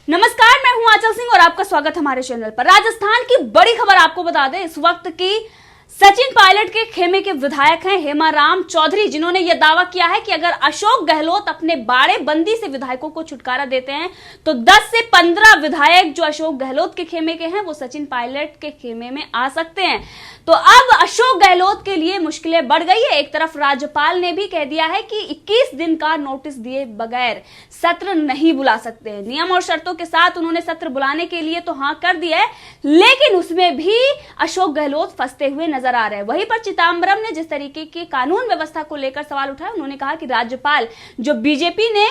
नमस्कार, मैं हूं आंचल सिंह और आपका स्वागत हमारे चैनल पर। राजस्थान की बड़ी खबर आपको बता दें, इस वक्त की सचिन पायलट के खेमे के विधायक हैं हेमाराम चौधरी, जिन्होंने यह दावा किया है कि अगर अशोक गहलोत अपने बाड़े बंदी से विधायकों को छुटकारा देते हैं तो 10 से 15 विधायक जो अशोक गहलोत के खेमे के हैं वो सचिन पायलट के खेमे में आ सकते हैं। तो अब अशोक गहलोत के लिए मुश्किलें बढ़ गई है। एक तरफ राज्यपाल ने भी कह दिया है कि 21 दिन का नोटिस दिए बगैर सत्र नहीं बुला सकते। नियम और शर्तों के साथ उन्होंने सत्र बुलाने के लिए तो हां कर दिया है, लेकिन उसमें भी अशोक गहलोत फंसते हुए नजर आ रहे हैं। वहीं पर चिदम्बरम ने जिस तरीके की कानून व्यवस्था को लेकर सवाल उठाया, उन्होंने कहा कि राज्यपाल जो बीजेपी ने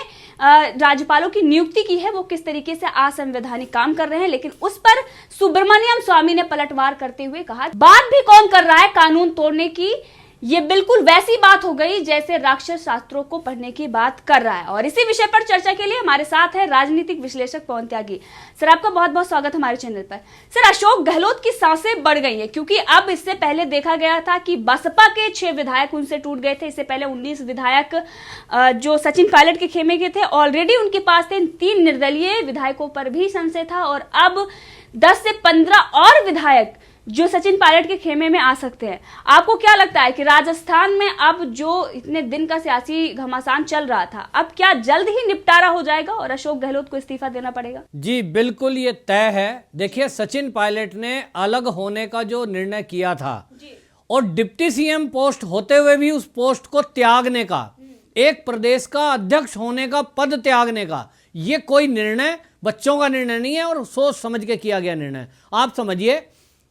राज्यपालों की नियुक्ति की है वो किस तरीके से असंवैधानिक काम कर रहे हैं, लेकिन उस पर सुब्रमण्यम स्वामी ने पलटवार करते हुए कहा बात भी कौन कर रहा है कानून तोड़ने की, ये बिल्कुल वैसी बात हो गई जैसे राक्षस शास्त्रों को पढ़ने की बात कर रहा है। और इसी विषय पर चर्चा के लिए हमारे साथ है राजनीतिक विश्लेषक पवन त्यागी। सर, आपका बहुत बहुत स्वागत हमारे चैनल पर। सर, अशोक गहलोत की सांसें बढ़ गई हैं क्योंकि अब इससे पहले देखा गया था कि बसपा के 6 विधायक उनसे टूट गए थे। इससे पहले 19 विधायक जो सचिन पायलट के खेमे के थे ऑलरेडी उनके पास थे। 3 निर्दलीय विधायकों पर भी संशय था और अब 10 से 15 और विधायक जो सचिन पायलट के खेमे में आ सकते हैं। आपको क्या लगता है कि राजस्थान में अब जो इतने दिन का सियासी घमासान चल रहा था, अब क्या जल्द ही निपटारा हो जाएगा और अशोक गहलोत को इस्तीफा देना पड़ेगा? जी बिल्कुल, ये तय है। देखिए, सचिन पायलट ने अलग होने का जो निर्णय किया था और डिप्टी सीएम पोस्ट होते हुए भी उस पोस्ट को त्यागने का, एक प्रदेश का अध्यक्ष होने का पद त्यागने का, ये कोई निर्णय बच्चों का निर्णय नहीं है और सोच समझ के किया गया निर्णय। आप समझिए,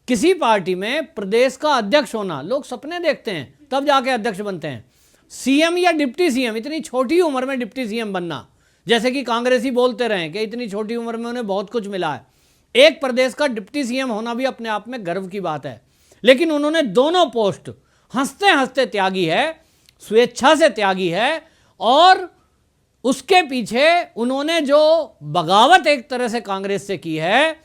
किसी पार्टी में प्रदेश का अध्यक्ष होना, लोग सपने देखते हैं तब जाके अध्यक्ष बनते हैं। सीएम या डिप्टी सीएम, इतनी छोटी उम्र में डिप्टी सीएम बनना, जैसे कि कांग्रेसी बोलते रहे कि इतनी छोटी उम्र में उन्हें बहुत कुछ मिला है। एक प्रदेश का डिप्टी सीएम होना भी अपने आप में गर्व की बात है, लेकिन उन्होंने दोनों पोस्ट हंसते हंसते त्यागी है, स्वेच्छा से त्यागी है। और उसके पीछे उन्होंने जो बगावत एक तरह से कांग्रेस से की है,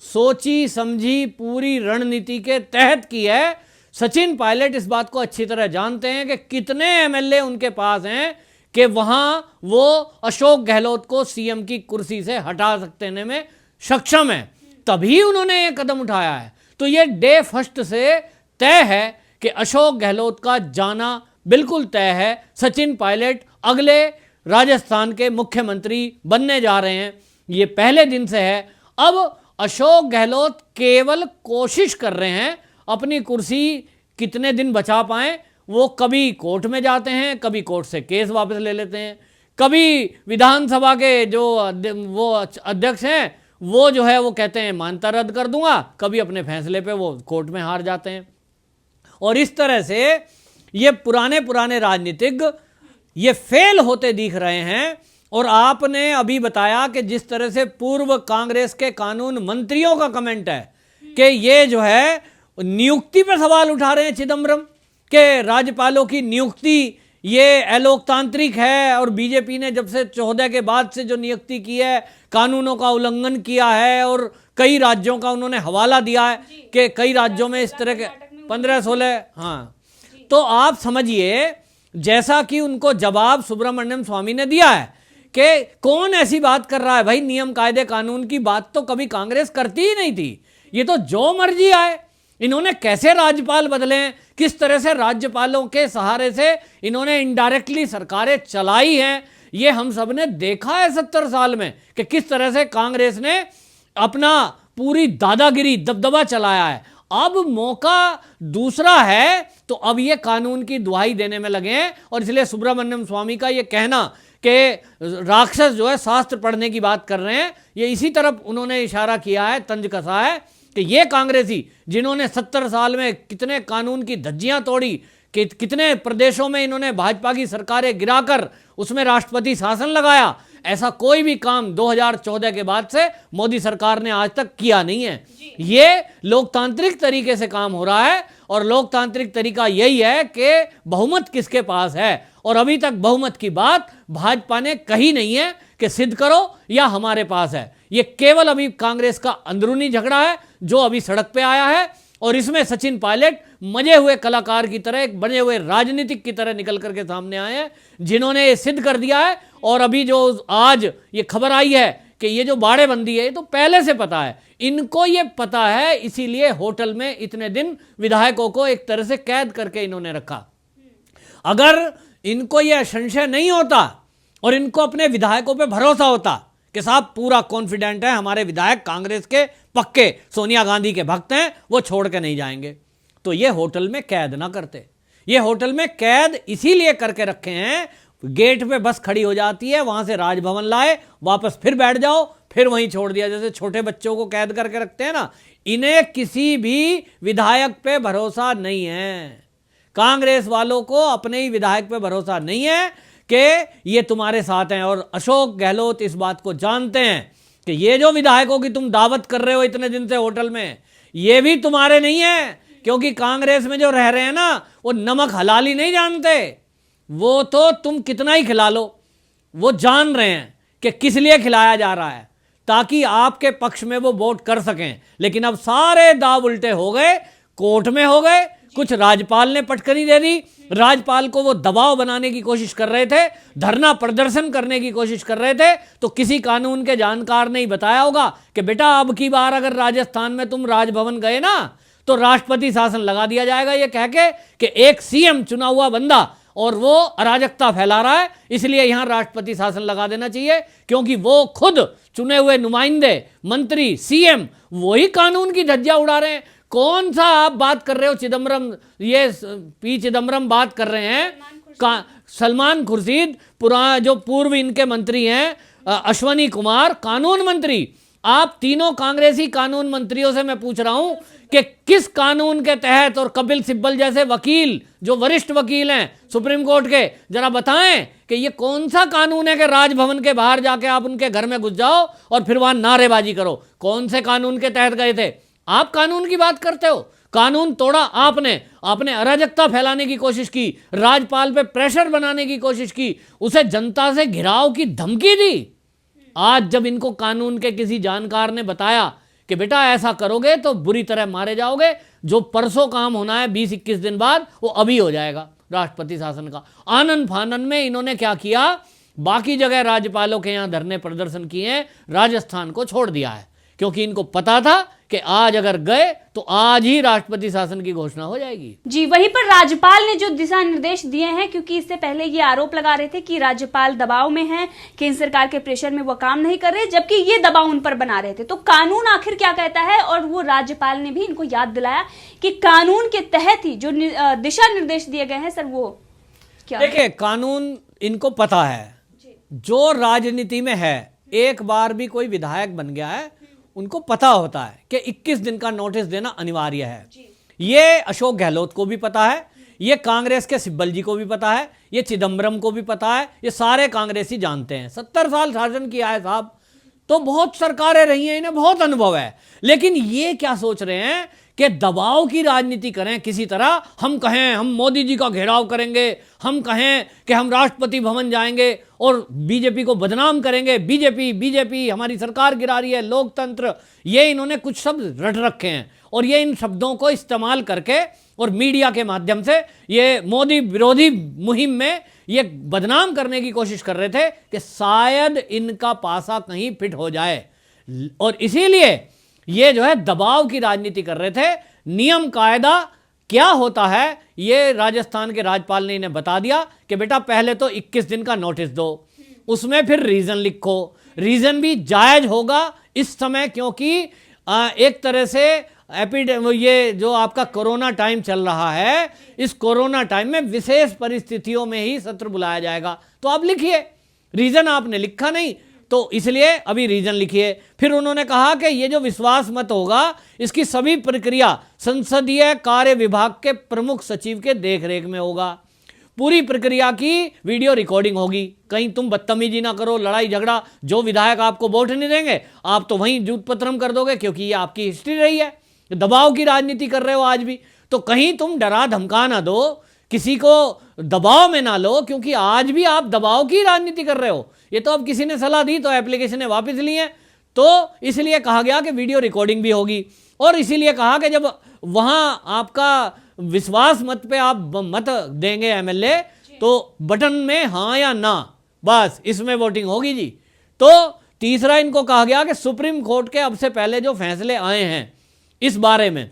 सोची समझी पूरी रणनीति के तहत की है। सचिन पायलट इस बात को अच्छी तरह जानते हैं कि कितने एमएलए उनके पास हैं कि वहां वो अशोक गहलोत को सीएम की कुर्सी से हटा सकने में सक्षम है, तभी उन्होंने ये कदम उठाया है। तो ये डे फर्स्ट से तय है कि अशोक गहलोत का जाना बिल्कुल तय है। सचिन पायलट अगले राजस्थान के मुख्यमंत्री बनने जा रहे हैं, ये पहले दिन से है। अब अशोक गहलोत केवल कोशिश कर रहे हैं अपनी कुर्सी कितने दिन बचा पाएं। वो कभी कोर्ट में जाते हैं, कभी कोर्ट से केस वापस ले लेते हैं, कभी विधानसभा के जो वो अध्यक्ष हैं वो जो है वो कहते हैं मान्यता रद्द कर दूंगा, कभी अपने फैसले पे वो कोर्ट में हार जाते हैं। और इस तरह से ये पुराने राजनीतिज्ञ ये फेल होते दिख रहे हैं। और आपने अभी बताया कि जिस तरह से पूर्व कांग्रेस के कानून मंत्रियों का कमेंट है कि ये जो है नियुक्ति पर सवाल उठा रहे हैं चिदम्बरम के राज्यपालों की नियुक्ति ये अलोकतांत्रिक है और बीजेपी ने जब से 14 के बाद से जो नियुक्ति की है कानूनों का उल्लंघन किया है और कई राज्यों का उन्होंने हवाला दिया है कि कई राज्यों में इस तरह के 15-16। हाँ, तो आप समझिए जैसा कि उनको जवाब सुब्रमण्यम स्वामी ने दिया है कि कौन ऐसी बात कर रहा है भाई, नियम कायदे कानून की बात तो कभी कांग्रेस करती ही नहीं थी, ये तो जो मर्जी आए। इन्होंने कैसे राज्यपाल बदले, किस तरह से राज्यपालों के सहारे से इन्होंने इनडायरेक्टली सरकारें चलाई हैं, ये हम सब ने देखा है 70 साल में कि किस तरह से कांग्रेस ने अपना पूरी दादागिरी दबदबा चलाया है। अब मौका दूसरा है तो अब ये कानून की दुहाई देने में लगे हैं। और इसलिए सुब्रमण्यम स्वामी का ये कहना कि राक्षस जो है शास्त्र पढ़ने की बात कर रहे हैं, ये इसी तरफ उन्होंने इशारा किया है, तंज कसा है कि ये कांग्रेसी जिन्होंने 70 साल में कितने कानून की धज्जियां तोड़ी, कितने प्रदेशों में इन्होंने भाजपा की सरकारें गिराकर उसमें राष्ट्रपति शासन लगाया, ऐसा कोई भी काम 2014 के बाद से मोदी सरकार ने आज तक किया नहीं है। ये लोकतांत्रिक तरीके से काम हो रहा है और लोकतांत्रिक तरीका यही है कि बहुमत किसके पास है। और अभी तक बहुमत की बात भाजपा ने कही नहीं है कि सिद्ध करो या हमारे पास है। ये केवल अभी कांग्रेस का अंदरूनी झगड़ा है जो अभी सड़क पे आया है और इसमें सचिन पायलट मजे हुए कलाकार की तरह, एक बने हुए राजनीतिक की तरह निकल करके सामने आए हैं, जिन्होंने ये सिद्ध कर दिया है। और अभी जो आज ये खबर आई है कि ये जो बाड़ेबंदी है ये तो पहले से पता है, इनको ये पता है, इसीलिए होटल में इतने दिन विधायकों को एक तरह से कैद करके इन्होंने रखा। अगर इनको यह संशय नहीं होता और इनको अपने विधायकों पे भरोसा होता कि साहब पूरा कॉन्फिडेंट है हमारे विधायक कांग्रेस के पक्के सोनिया गांधी के भक्त हैं, वो छोड़ के नहीं जाएंगे, तो ये होटल में कैद ना करते। ये होटल में कैद इसीलिए करके रखे हैं, गेट पे बस खड़ी हो जाती है, वहां से राजभवन लाए, वापस फिर बैठ जाओ, फिर वहीं छोड़ दिया, जैसे छोटे बच्चों को कैद करके रखते हैं ना। इन्हें किसी भी विधायक पे भरोसा नहीं है, कांग्रेस वालों को अपने ही विधायक पे भरोसा नहीं है कि ये तुम्हारे साथ हैं। और अशोक गहलोत इस बात को जानते हैं कि ये जो विधायकों की तुम दावत कर रहे हो इतने दिन से होटल में, ये भी तुम्हारे नहीं है, क्योंकि कांग्रेस में जो रह रहे हैं ना वो नमक हलाली नहीं जानते, वो तो तुम कितना ही खिला लो, वो जान रहे हैं कि किस लिए खिलाया जा रहा है, ताकि आपके पक्ष में वो वोट कर सकें। लेकिन अब सारे दाव उल्टे हो गए, कोर्ट में हो गए, कुछ राज्यपाल ने पटकनी दे दी, राज्यपाल को वो दबाव बनाने की कोशिश कर रहे थे, धरना प्रदर्शन करने की कोशिश कर रहे थे, तो किसी कानून के जानकार ने ही बताया होगा कि बेटा अब की बार अगर राजस्थान में तुम राजभवन गए ना तो राष्ट्रपति शासन लगा दिया जाएगा, ये कह के कि एक सीएम चुना हुआ बंदा और वो अराजकता फैला रहा है, इसलिए यहां राष्ट्रपति शासन लगा देना चाहिए, क्योंकि वो खुद चुने हुए नुमाइंदे, मंत्री, सीएम वही कानून की धज्जियां उड़ा रहे हैं। कौन सा आप बात कर रहे हो चिदम्बरम, ये पी चिदम्बरम बात कर रहे हैं, सलमान खुर्शीद जो पूर्व इनके मंत्री हैं, अश्वनी कुमार कानून मंत्री, आप तीनों कांग्रेसी कानून मंत्रियों से मैं पूछ रहा हूं कि किस कानून के तहत, और कपिल सिब्बल जैसे वकील जो वरिष्ठ वकील हैं सुप्रीम कोर्ट के, जरा बताएं कि ये कौन सा कानून है कि राजभवन के बाहर जाके आप उनके घर में घुस जाओ और फिर वहां नारेबाजी करो। कौन से कानून के तहत गए थे? आप कानून की बात करते हो, कानून तोड़ा आपने अराजकता फैलाने की कोशिश की, राज्यपाल पे प्रेशर बनाने की कोशिश की, उसे जनता से घिराव की धमकी दी। आज जब इनको कानून के किसी जानकार ने बताया कि बेटा ऐसा करोगे तो बुरी तरह मारे जाओगे, जो परसों काम होना है 20-21 दिन बाद वो अभी हो जाएगा राष्ट्रपति शासन का। आनन फानन में इन्होंने क्या किया, बाकी जगह राज्यपालों के यहां धरने प्रदर्शन किए हैं, राजस्थान को छोड़ दिया है, क्योंकि इनको पता था कि आज अगर गए तो आज ही राष्ट्रपति शासन की घोषणा हो जाएगी। जी, वहीं पर राज्यपाल ने जो दिशा निर्देश दिए हैं, क्योंकि इससे पहले ये आरोप लगा रहे थे कि राज्यपाल दबाव में हैं, केंद्र सरकार के प्रेशर में वो काम नहीं कर रहे, जबकि ये दबाव उन पर बना रहे थे। तो कानून आखिर क्या कहता है, और वो राज्यपाल ने भी इनको याद दिलाया कि कानून के तहत ही जो दिशा निर्देश दिए गए हैं सर वो क्या। देखिए, कानून इनको पता है, जो राजनीति में है, एक बार भी कोई विधायक बन गया है उनको पता होता है कि 21 दिन का नोटिस देना अनिवार्य है। ये अशोक गहलोत को भी पता है, ये कांग्रेस के सिब्बल जी को भी पता है, ये चिदम्बरम को भी पता है, ये सारे कांग्रेसी जानते हैं। 70 साल शासन किया है साहब, तो बहुत सरकारें रही हैं, इन्हें बहुत अनुभव है। लेकिन ये क्या सोच रहे हैं कि दबाव की राजनीति करें किसी तरह, हम कहें हम मोदी जी का घेराव करेंगे, हम कहें कि हम राष्ट्रपति भवन जाएंगे और बीजेपी को बदनाम करेंगे, बीजेपी हमारी सरकार गिरा रही है, लोकतंत्र, ये इन्होंने कुछ शब्द रट रखे हैं और ये इन शब्दों को इस्तेमाल करके और मीडिया के माध्यम से ये मोदी विरोधी मुहिम में ये बदनाम करने की कोशिश कर रहे थे कि शायद इनका पासा कहीं फिट हो जाए, और इसीलिए ये जो है दबाव की राजनीति कर रहे थे। नियम कायदा क्या होता है ये राजस्थान के राज्यपाल ने इन्हें बता दिया कि बेटा पहले तो 21 दिन का नोटिस दो, उसमें फिर रीजन लिखो, रीजन भी जायज होगा इस समय, क्योंकि एक तरह से ये जो आपका कोरोना टाइम चल रहा है, इस कोरोना टाइम में विशेष परिस्थितियों में ही सत्र बुलाया जाएगा, तो आप लिखिए। रीजन आपने लिखा नहीं तो इसलिए अभी रीजन लिखिए। फिर उन्होंने कहा कि ये जो विश्वास मत होगा इसकी सभी प्रक्रिया संसदीय कार्य विभाग के प्रमुख सचिव के देखरेख में होगा, पूरी प्रक्रिया की वीडियो रिकॉर्डिंग होगी, कहीं तुम बदतमीजी ना करो, लड़ाई झगड़ा, जो विधायक आपको वोट नहीं देंगे आप तो वहीं जूत पत्रम कर दोगे, क्योंकि ये आपकी हिस्ट्री रही है। दबाव की राजनीति कर रहे हो आज भी, तो कहीं तुम डरा धमका ना दो, किसी को दबाव में ना लो, क्योंकि आज भी आप दबाव की राजनीति कर रहे हो। ये तो अब किसी ने सलाह दी तो एप्लीकेशनें वापस ली हैं, तो इसलिए कहा गया कि वीडियो रिकॉर्डिंग भी होगी, और इसीलिए कहा कि जब वहां आपका विश्वास मत पे आप मत देंगे एमएलए, तो बटन में हाँ या ना, बस इसमें वोटिंग होगी जी। तो तीसरा इनको कहा गया कि सुप्रीम कोर्ट के अब से पहले जो फैसले आए हैं इस बारे में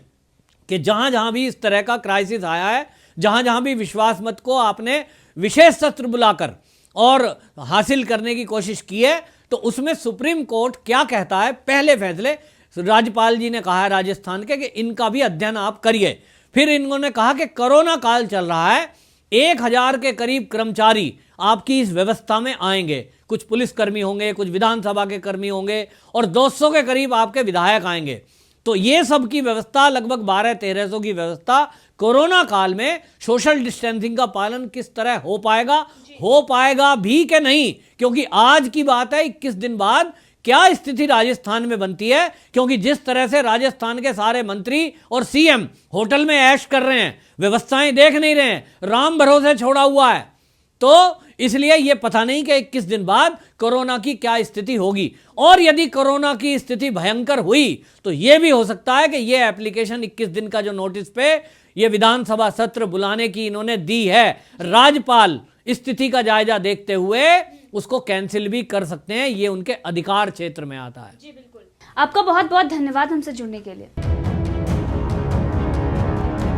कि जहां जहां भी इस तरह का क्राइसिस आया है, जहां जहां भी विश्वास मत को आपने विशेष सत्र बुलाकर और हासिल करने की कोशिश की है, तो उसमें सुप्रीम कोर्ट क्या कहता है, पहले फैसले राज्यपाल जी ने कहा है राजस्थान के कि इनका भी अध्ययन आप करिए। फिर इन्होंने कहा कि कोरोना काल चल रहा है, 1000 के करीब कर्मचारी आपकी इस व्यवस्था में आएंगे, कुछ पुलिसकर्मी होंगे, कुछ विधानसभा के कर्मी होंगे और 200 के करीब आपके विधायक आएंगे। तो ये सब की व्यवस्था, लगभग 1200-1300 की व्यवस्था कोरोना काल में सोशल डिस्टेंसिंग का पालन किस तरह हो पाएगा भी कि नहीं, क्योंकि आज की बात है 21 दिन बाद क्या स्थिति राजस्थान में बनती है, क्योंकि जिस तरह से राजस्थान के सारे मंत्री और सीएम होटल में ऐश कर रहे हैं, व्यवस्थाएं देख नहीं रहे हैं, राम भरोसे छोड़ा हुआ है, तो इसलिए यह पता नहीं कि 21 दिन बाद कोरोना की क्या स्थिति होगी। और यदि कोरोना की स्थिति भयंकर हुई तो यह भी हो सकता है कि यह एप्लीकेशन 21 दिन का जो नोटिस पे यह विधानसभा सत्र बुलाने की इन्होंने दी है, राज्यपाल स्थिति का जायजा देखते हुए उसको कैंसिल भी कर सकते हैं, ये उनके अधिकार क्षेत्र में आता है। जी बिल्कुल। आपका बहुत बहुत धन्यवाद हमसे जुड़ने के लिए।